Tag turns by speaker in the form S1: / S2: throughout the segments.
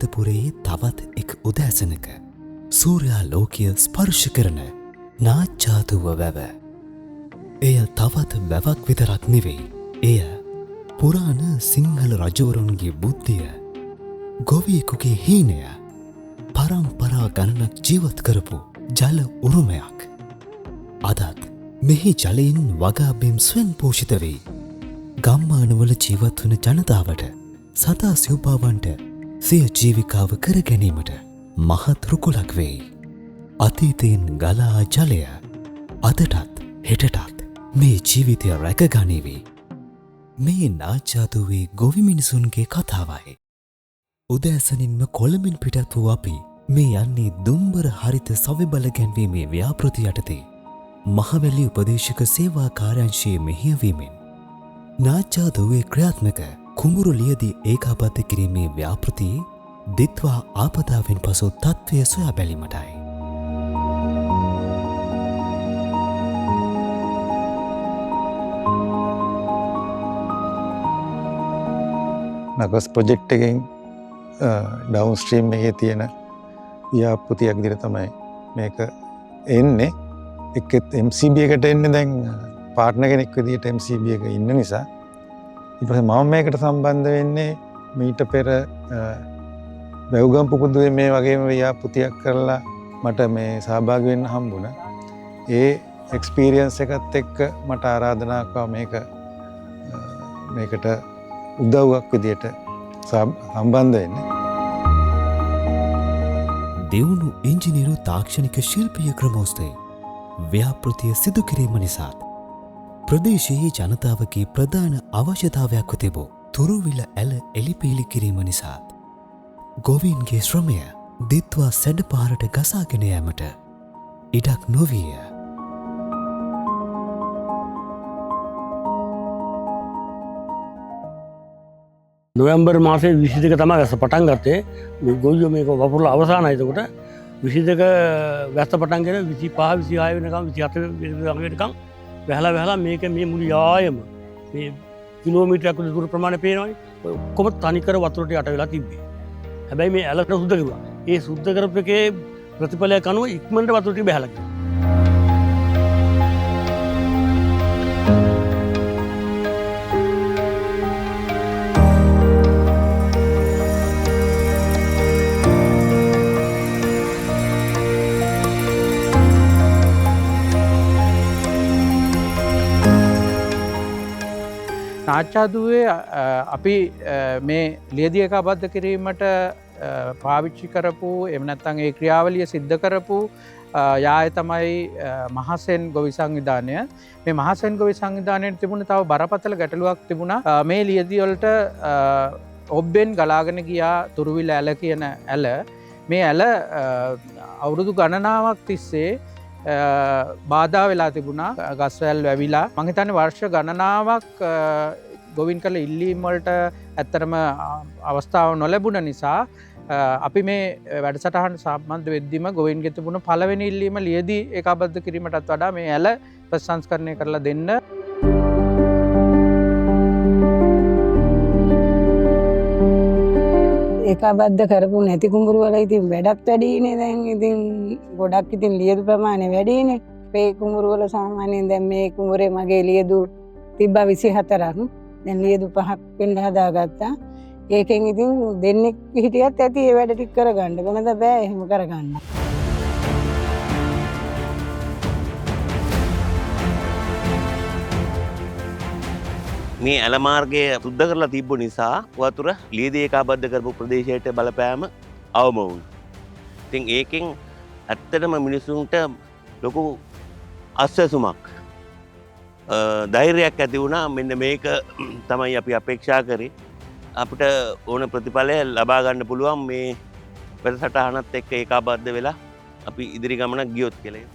S1: අනුරාධපුරයේ තවත් එක් උදෑසනක සූර්යා ලෝකය ස්පර්ශ කරන නාච්චාතුව වැව. එය තවත් වැවක් විතරක් නෙවෙයි. එය පුරාණ සිංහල රජවරුන්ගේ බුද්ධිය, ගොවියෙකුගේ හීනය, පරම්පරා ගණනක් ජීවත් කරපු ජල උරුමයක්. අදත් මෙහි ජලයෙන් වගාබෙම් ස්වයං පෝෂිත වෙයි. ගම්මානවල ජීවත් වන ජනතාවට සතා සිව්පාවන්ට සිය ජීවිකාව කර ගැනීමට මහත් රුකුලක් වෙයි. අතීතයෙන් ගලා ජලය අදටත් හෙටටත් මේ ජීවිතය රැකගනීවි. මේ නාච්චාතුවේ ගොවි මිනිසුන්ගේ කතාවයි. උදෑසනින්ම කොළඹින් පිටත් වූ අපි මේ යන්නේ දුම්බර හරිත සවිබල ගැන්වීමේ ව්‍යාපෘති යටතේ මහවැලි උපදේශක සේවා කාර්යාංශයේ මෙහෙයවීමෙන් නාච්චාතුවේ ක්‍රියාත්මක කුඹුරු ලියදී ඒකාබද්ධ කිරීමේ ව්‍යාපෘතියේ දිත්වා ආපදාවෙන් පසු තත්ත්වය සොයා බැලීමටයි.
S2: නගස් ප්‍රොජෙක්ට් එකෙන් ඩවුන් ස්ට්‍රීම් එකේ තියෙන ව්‍යාපෘතියක් විදිහට තමයි මේක එන්නේ. එක්කෙත් MCB එකට එන්නේ දැන් පාර්ට්නර් කෙනෙක් විදිහට MCB එක ඉන්න නිසා. ඊට පස්සේ මම මේකට සම්බන්ධ වෙන්නේ මීට පෙර වැව්ගම් පුකුදුවේ මේ වගේම ව්‍යාපෘතියක් කරලා මට මේ සහභාගී වෙන්න හම්බුණා. ඒ එක්ස්පීරියන්ස් එකත් එක්ක මට ආරාධනා කරා මේකට උදව්වක් විදියට සම්බන්ධ වෙන්න.
S1: දියුණු ඉංජිනේරු තාක්ෂණික ශිල්පීය ක්‍රමෝස්තේ ව්‍යාපෘතිය සිදු කිරීම නිසාත් ප්‍රදේශයේ ජනතාවගේ ප්‍රධාන අවශ්‍යතාවයක් තිබූ තුරුවිල ඇල එලිපීලි කිරීම නිසාත් ගොවීන්ගේ ශ්‍රමය දිත්වා සැඩ පාරට ගසාගෙන යෑමට ඉඩක් නොවිය.
S3: නොවැම්බර් මාසේ 22 තමයි වැස්ස පටන් ගත්තේ. මේ ගොවියෝ මේක වපුරලා අවසానයි. එතකොට 22 වැස්ස පටන් ගෙන 25 26 වෙනකම් 27 වෙනකම් වැහලා මේක මේ මුළු යායම මේ කිලෝමීටරයක් දුර ප්‍රමාණය පේනවනේ. ඔක්කොම තනිකර වතුරට යට වෙලා තිබ්බේ. හැබැයි මේ ඇලට සුද්ධ කරුවා. ඒ සුද්ධ කරපු එකේ ප්‍රතිඵලයක් අනුව ඉක්මනට වතුරට බහැලා ගියා.
S4: නාච්චාදුවේ අපි මේ ලියදී ඒකාබද්ධ කිරීමට පාවිච්චි කරපු එහෙම නැත්නම් ඒ ක්‍රියාවලිය සිද්ධ කරපු යාය තමයි මහසෙන් ගොවි සංවිධානය. මේ මහසෙන් ගොවි සංවිධානයේ තිබුණ තව බරපතල ගැටලුවක් තිබුණා. මේ ලියදී වලට ඔබ්බෙන් ගලාගෙන ගියා තුරුවිල ඇල කියන ඇල. මේ ඇල අවුරුදු ගණනාවක් තිස්සේ බාධා වෙලා තිබුණා. ගස්වැල් වැවිලා මං හිතන්නේ වර්ෂ ගණනාවක් ගොවින් කළ ඉල්ලීම් වලට ඇත්තටම අවස්ථාව නොලැබුණ නිසා අපි මේ වැඩසටහන සම්බන්ධ වෙද්දිම ගොවින්ගේ තිබුණ පළවෙනි ඉල්ලීම ලියදී ඒකාබද්ධ කිරීමටත් වඩා මේ ඇල ප්‍රසංස්කරණය කරලා දෙන්න.
S5: ඒකාබද්ධ කරපු නැති කුඹුරු වල ඉතින් වැඩක් වැඩිනේ. දැන් ඉතින් ගොඩක් ඉතින් ලියදු ප්‍රමාණය වැඩිනේ. මේ කුඹුරු වල සාමාන්‍යයෙන් දැන් මේ කුඹුරේ මගේ ලියදු තිබ්බා 24ක්. දැන් ලියදු 5ක් වෙන්න හදාගත්තා. ඒකෙන් ඉතින් දෙන්නෙක් හිටියත් ඇති ඒ වැඩ ටික කරගන්න. කොහොමද බෑ එහෙම කරගන්න.
S6: මේ ඇල මාර්ගය සුද්ධ කරලා තිබ්බ නිසා වතුර ලියදී ඒකාබද්ධ කරපු ප්‍රදේශයට බලපෑම අවම වුණා. ඉතින් ඒකෙන් ඇත්තටම මිනිසුන්ට ලොකු අස්වැසුමක් ධෛර්යයක් ඇති වුණා. මෙන්න මේක තමයි අපි අපේක්ෂා කරේ. අපිට ඕන ප්‍රතිඵලය ලබා ගන්න පුළුවන් මේ වැඩසටහනත් එක්ක ඒකාබද්ධ වෙලා අපි ඉදිරි ගමනක් ගියොත් කියලා.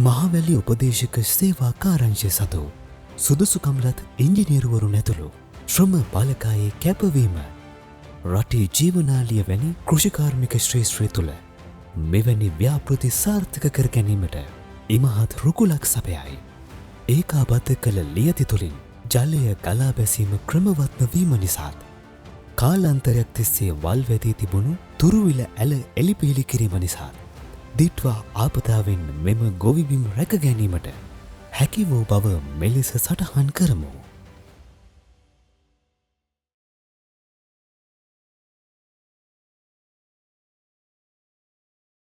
S1: මහවැලි උපදේශක සේවා කාර්යාංශය සතු සුදුසුකම්ලත් ඉංජිනේරුවරුන් ඇතුළු ශ්‍රම පාලකයේ කැපවීම රටේ ජීවනාලිය වැනි කෘෂිකාර්මික ශ්‍රේෂ්ත්‍රය තුළ මෙවැනි ව්‍යාපෘති සාර්ථක කර ගැනීමට ඉමහත් රුකුලක් සපයයි. ඒකාබද්ධ කළ ලියති තුළින් ජලය ගලා බැසීම ක්‍රමවත්ම වීම නිසාත් කාලාන්තරයක් තිස්සේ වල් වැදී තිබුණු තුරුවිල ඇල එලිපෙහෙලි කිරීම නිසා දිට්වා ආපදාවෙන් මෙම ගොවිබිම් රැක ගැනීමට හැකි වූ බව මෙලෙස සටහන් කරමු.